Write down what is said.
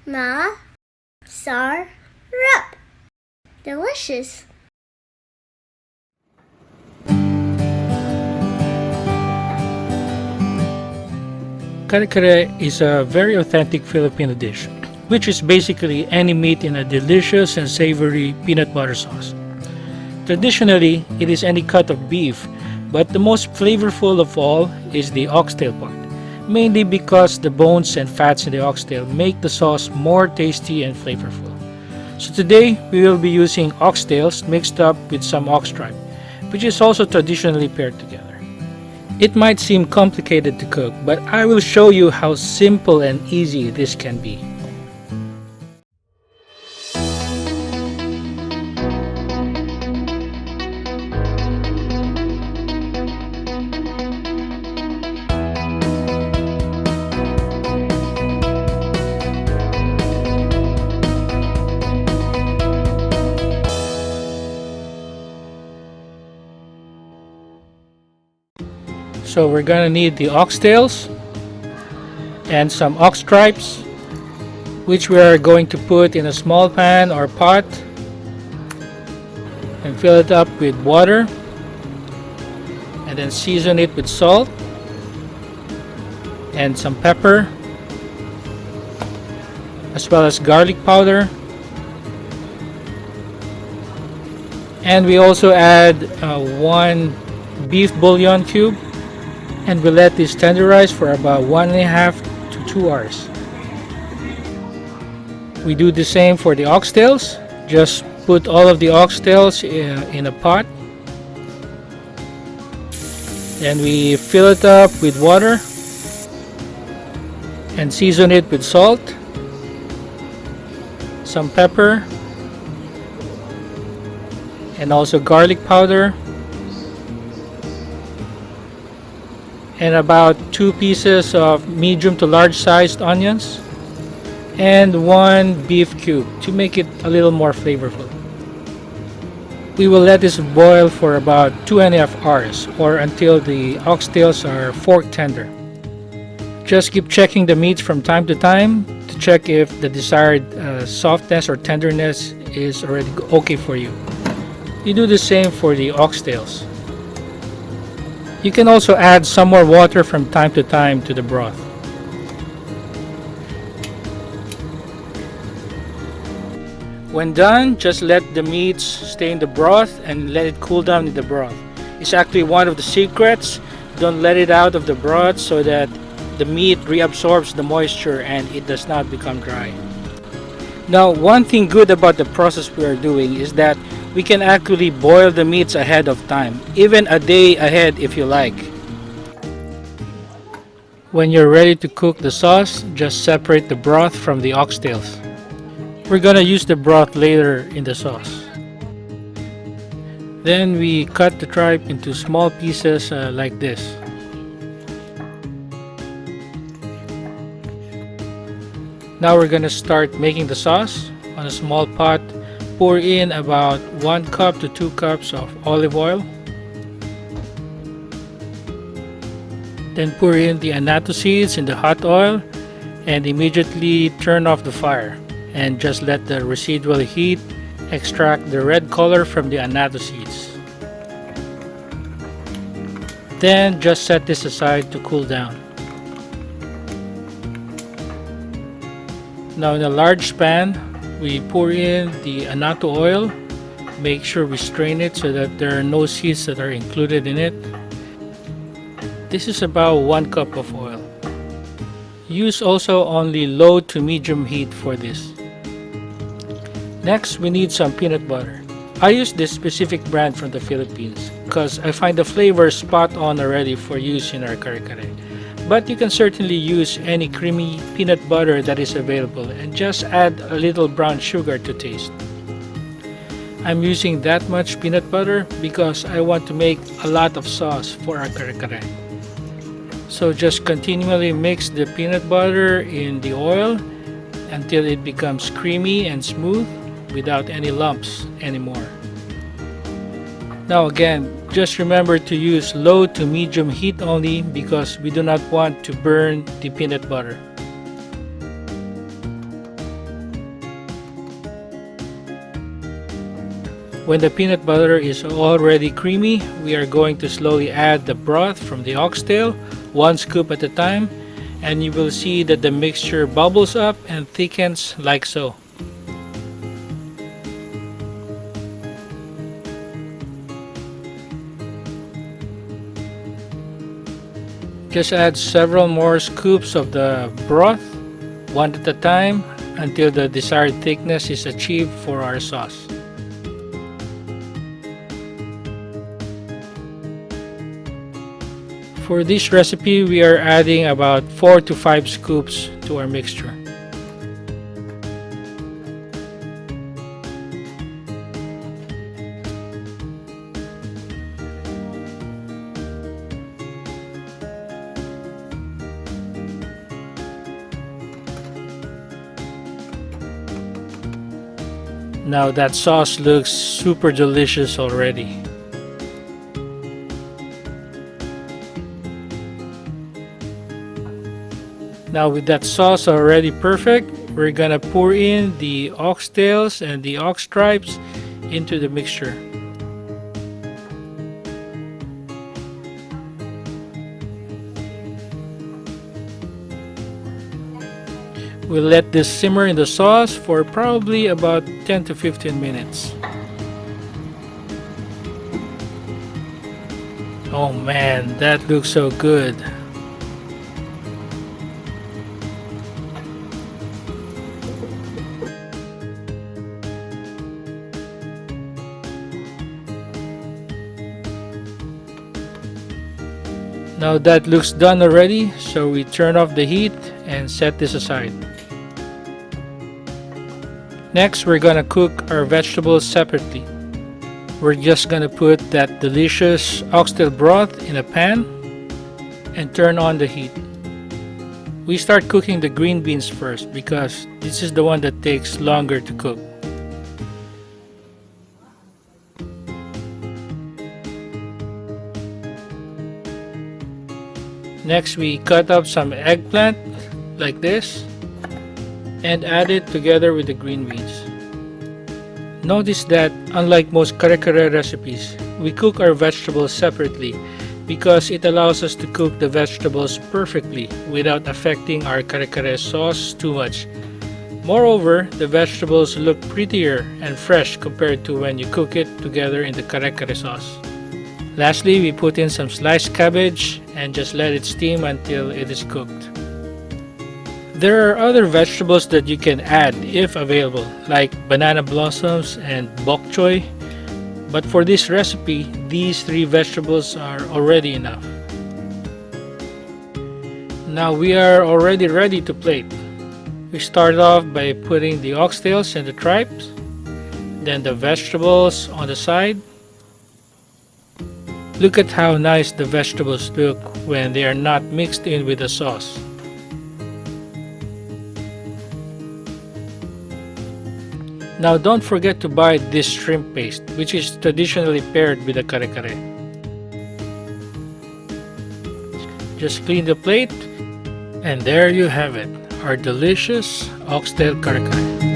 Ma, Czar, Rupp. Delicious. Kare-kare is a very authentic Filipino dish, which is basically any meat in a delicious and savory peanut butter sauce. Traditionally, it is any cut of beef, but the most flavorful of all is the oxtail part, mainly because the bones and fats in the oxtail make the sauce more tasty and flavorful. So today, we will be using oxtails mixed up with some ox tripe, which is also traditionally paired together. It might seem complicated to cook, but I will show you how simple and easy this can be. So we're gonna need the oxtails and some ox stripes, which we are going to put in a small pan or pot and fill it up with water, and then season it with salt and some pepper, as well as garlic powder. And we also add one beef bouillon cube, and we let this tenderize for about 1.5 to 2 hours. We do the same for the oxtails. Just put all of the oxtails in a pot, and we fill it up with water and season it with salt, some pepper, and also garlic powder, and about 2 pieces of medium to large sized onions, and 1 beef cube to make it a little more flavorful. We will let this boil for about 2.5 hours, or until the oxtails are fork tender. Just keep checking the meats from time to time to check if the desired softness or tenderness is already okay for you. You do the same for the oxtails. You can also add some more water from time to time to the broth. When done, just let the meats stay in the broth and let it cool down in the broth. It's actually one of the secrets. Don't let it out of the broth so that the meat reabsorbs the moisture and it does not become dry. Now, one thing good about the process we are doing is that we can actually boil the meats ahead of time, even a day ahead if you like. When you're ready to cook the sauce, just separate the broth from the oxtails. We're gonna use the broth later in the sauce. Then we cut the tripe into small pieces like this. Now we're gonna start making the sauce. On a small pot, pour in about 1 cup to 2 cups of olive oil. Then pour in the annatto seeds in the hot oil and immediately turn off the fire, and just let the residual heat extract the red color from the annatto seeds. Then just set this aside to cool down. Now in a large pan, we pour in the annatto oil. Make sure we strain it so that there are no seeds that are included in it. This is about 1 cup of oil. Use also only low to medium heat for this. Next, we need some peanut butter. I use this specific brand from the Philippines because I find the flavor spot on already for use in our kare-kare. But you can certainly use any creamy peanut butter that is available and just add a little brown sugar to taste. I'm using that much peanut butter because I want to make a lot of sauce for our kare-kare. So just continually mix the peanut butter in the oil until it becomes creamy and smooth without any lumps anymore. Now again, just remember to use low to medium heat only because we do not want to burn the peanut butter. When the peanut butter is already creamy, we are going to slowly add the broth from the oxtail, 1 scoop at a time, and you will see that the mixture bubbles up and thickens like so. Just add several more scoops of the broth, one at a time, until the desired thickness is achieved for our sauce. For this recipe, we are adding about 4 to 5 scoops to our mixture. Now that sauce looks super delicious already. Now with that sauce already perfect, we're gonna pour in the oxtails and the ox stripes into the mixture. We'll let this simmer in the sauce for probably about 10 to 15 minutes. Oh man, that looks so good. Now that looks done already, so we turn off the heat and set this aside. Next, we're gonna cook our vegetables separately. We're just gonna put that delicious oxtail broth in a pan and turn on the heat. We start cooking the green beans first because this is the one that takes longer to cook. Next, we cut up some eggplant like this and add it together with the green beans. Notice that unlike most kare-kare recipes, we cook our vegetables separately because it allows us to cook the vegetables perfectly without affecting our kare-kare sauce too much. Moreover, the vegetables look prettier and fresh compared to when you cook it together in the kare-kare sauce. Lastly, we put in some sliced cabbage and just let it steam until it is cooked. There are other vegetables that you can add if available, like banana blossoms and bok choy, but for this recipe, these 3 vegetables are already enough. Now we are already ready to plate. We start off by putting the oxtails and the tripes, then the vegetables on the side. Look at how nice the vegetables look when they are not mixed in with the sauce. Now don't forget to buy this shrimp paste, which is traditionally paired with the kare-kare. Just clean the plate, and there you have it, our delicious oxtail kare-kare.